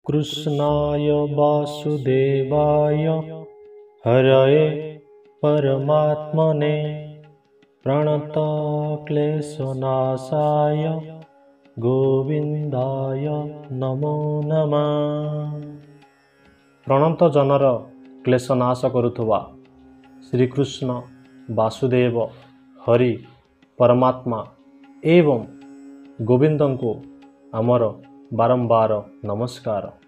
कृष्णाय वासुदेवाय हरये परमात्मने प्रणतक्लेशनाशाय गोविंदाय नमो नमः। प्रणत जनर क्लेशनाश करुथुवा श्रीकृष्ण वासुदेव हरि परमात्मा एवं गोविंद को आमर बारंबार नमस्कार।